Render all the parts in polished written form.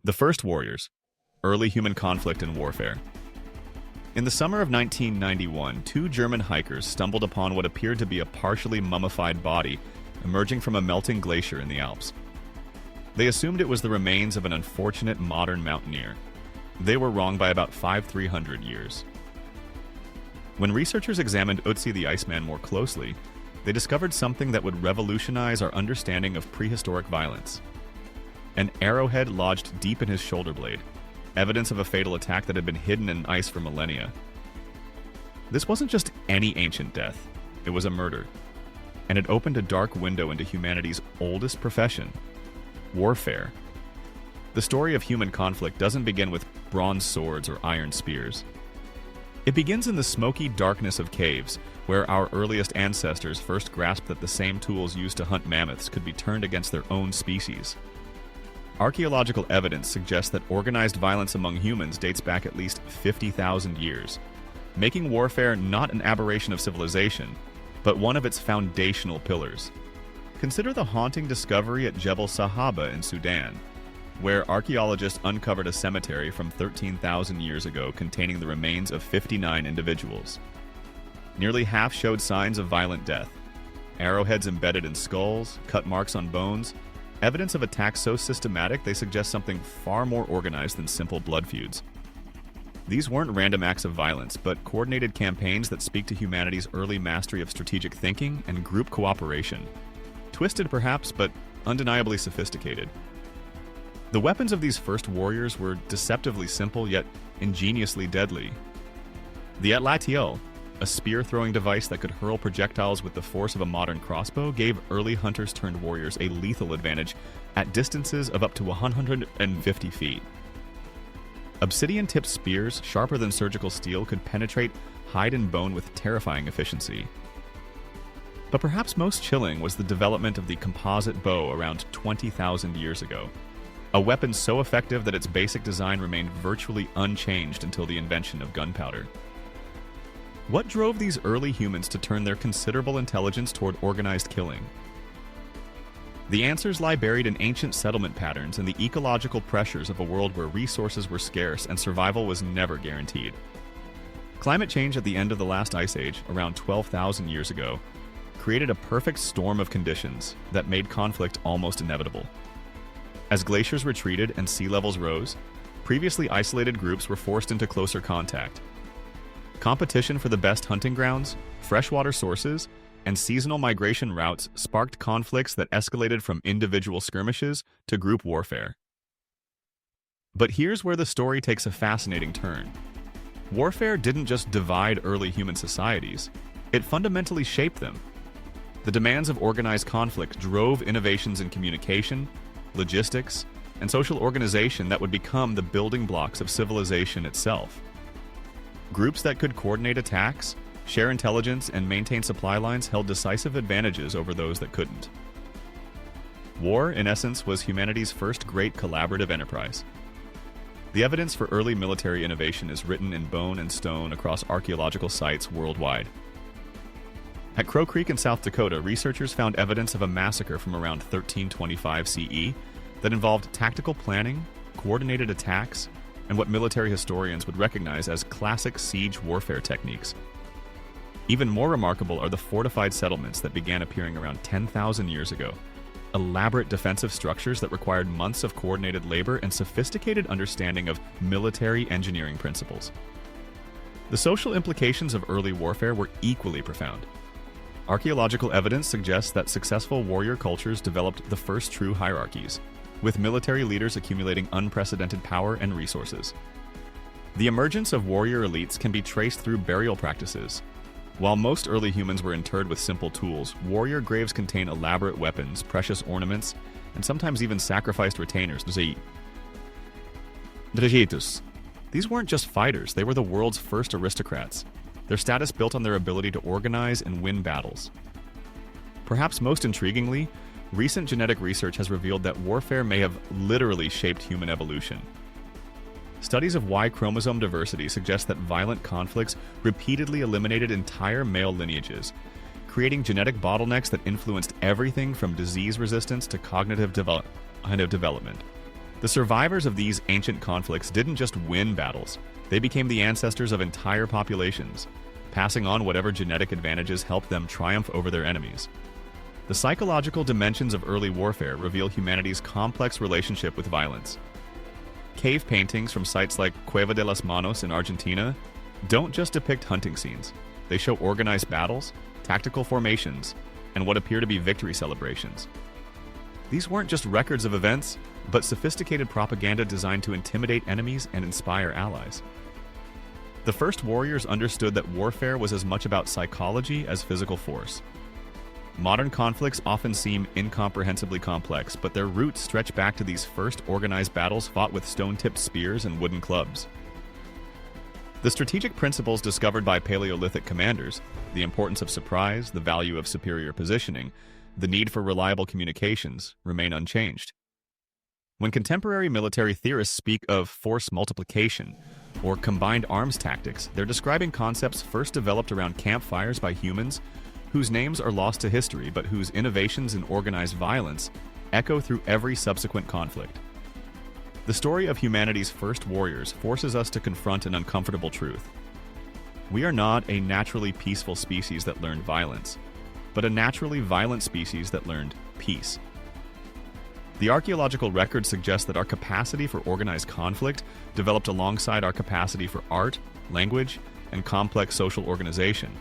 The first warriors, early human conflict and warfare. In the summer of 1991, two German hikers stumbled upon what appeared to be a partially mummified body emerging from a melting glacier in the Alps. They assumed it was the remains of an unfortunate modern mountaineer. They were wrong by about 5,300 years. When researchers examined Ötzi the Iceman more closely, they discovered something that would revolutionize our understanding of prehistoric violence. An arrowhead lodged deep in his shoulder blade, evidence of a fatal attack that had been hidden in ice for millennia. This wasn't just any ancient death, it was a murder. And it opened a dark window into humanity's oldest profession, warfare. The story of human conflict doesn't begin with bronze swords or iron spears. It begins in the smoky darkness of caves, where our earliest ancestors first grasped that the same tools used to hunt mammoths could be turned against their own species. Archaeological evidence suggests that organized violence among humans dates back at least 50,000 years, making warfare not an aberration of civilization, but one of its foundational pillars. Consider the haunting discovery at Jebel Sahaba in Sudan, where archaeologists uncovered a cemetery from 13,000 years ago containing the remains of 59 individuals. Nearly half showed signs of violent death. Arrowheads embedded in skulls, cut marks on bones, evidence of attacks so systematic they suggest something far more organized than simple blood feuds. These weren't random acts of violence, but coordinated campaigns that speak to humanity's early mastery of strategic thinking and group cooperation. Twisted perhaps, but undeniably sophisticated. The weapons of these first warriors were deceptively simple yet ingeniously deadly. The atlatiel, a spear-throwing device that could hurl projectiles with the force of a modern crossbow, gave early hunters-turned-warriors a lethal advantage at distances of up to 150 feet. Obsidian-tipped spears, sharper than surgical steel, could penetrate hide and bone with terrifying efficiency. But perhaps most chilling was the development of the composite bow around 20,000 years ago, a weapon so effective that its basic design remained virtually unchanged until the invention of gunpowder. What drove these early humans to turn their considerable intelligence toward organized killing? The answers lie buried in ancient settlement patterns and the ecological pressures of a world where resources were scarce and survival was never guaranteed. Climate change at the end of the last ice age, around 12,000 years ago, created a perfect storm of conditions that made conflict almost inevitable. As glaciers retreated and sea levels rose, previously isolated groups were forced into closer contact. Competition for the best hunting grounds, freshwater sources, and seasonal migration routes sparked conflicts that escalated from individual skirmishes to group warfare. But here's where the story takes a fascinating turn. Warfare didn't just divide early human societies, it fundamentally shaped them. The demands of organized conflict drove innovations in communication, logistics, and social organization that would become the building blocks of civilization itself. Groups that could coordinate attacks, share intelligence, and maintain supply lines held decisive advantages over those that couldn't. War, in essence, was humanity's first great collaborative enterprise. The evidence for early military innovation is written in bone and stone across archaeological sites worldwide. At Crow Creek in South Dakota, researchers found evidence of a massacre from around 1325 CE that involved tactical planning, coordinated attacks, and what military historians would recognize as classic siege warfare techniques. Even more remarkable are the fortified settlements that began appearing around 10,000 years ago, elaborate defensive structures that required months of coordinated labor and sophisticated understanding of military engineering principles. The social implications of early warfare were equally profound. Archaeological evidence suggests that successful warrior cultures developed the first true hierarchies, with military leaders accumulating unprecedented power and resources. The emergence of warrior elites can be traced through burial practices. While most early humans were interred with simple tools, warrior graves contain elaborate weapons, precious ornaments, and sometimes even sacrificed retainers. These weren't just fighters, they were the world's first aristocrats. Their status built on their ability to organize and win battles. Perhaps most intriguingly, recent genetic research has revealed that warfare may have literally shaped human evolution. Studies of Y chromosome diversity suggest that violent conflicts repeatedly eliminated entire male lineages, creating genetic bottlenecks that influenced everything from disease resistance to cognitive development. The survivors of these ancient conflicts didn't just win battles, they became the ancestors of entire populations, passing on whatever genetic advantages helped them triumph over their enemies. The psychological dimensions of early warfare reveal humanity's complex relationship with violence. Cave paintings from sites like Cueva de las Manos in Argentina don't just depict hunting scenes. They show organized battles, tactical formations, and what appear to be victory celebrations. These weren't just records of events, but sophisticated propaganda designed to intimidate enemies and inspire allies. The first warriors understood that warfare was as much about psychology as physical force. Modern conflicts often seem incomprehensibly complex, but their roots stretch back to these first organized battles fought with stone-tipped spears and wooden clubs. The strategic principles discovered by Paleolithic commanders, the importance of surprise, the value of superior positioning, the need for reliable communications, remain unchanged. When contemporary military theorists speak of force multiplication or combined arms tactics, they're describing concepts first developed around campfires by humans whose names are lost to history but whose innovations in organized violence echo through every subsequent conflict. The story of humanity's first warriors forces us to confront an uncomfortable truth. We are not a naturally peaceful species that learned violence, but a naturally violent species that learned peace. The archaeological record suggests that our capacity for organized conflict developed alongside our capacity for art, language, and complex social organization.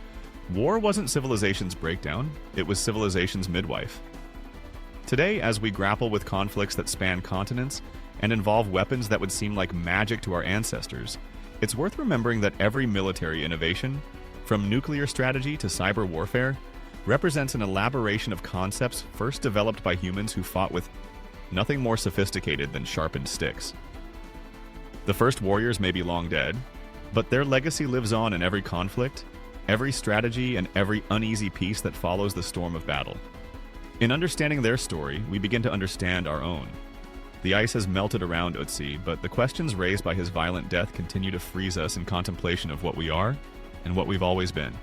War wasn't civilization's breakdown, it was civilization's midwife. Today, as we grapple with conflicts that span continents and involve weapons that would seem like magic to our ancestors, it's worth remembering that every military innovation, from nuclear strategy to cyber warfare, represents an elaboration of concepts first developed by humans who fought with nothing more sophisticated than sharpened sticks. The first warriors may be long dead, but their legacy lives on in every conflict, every strategy, and every uneasy peace that follows the storm of battle. In understanding their story, we begin to understand our own. The ice has melted around Ötzi, but the questions raised by his violent death continue to freeze us in contemplation of what we are and what we've always been.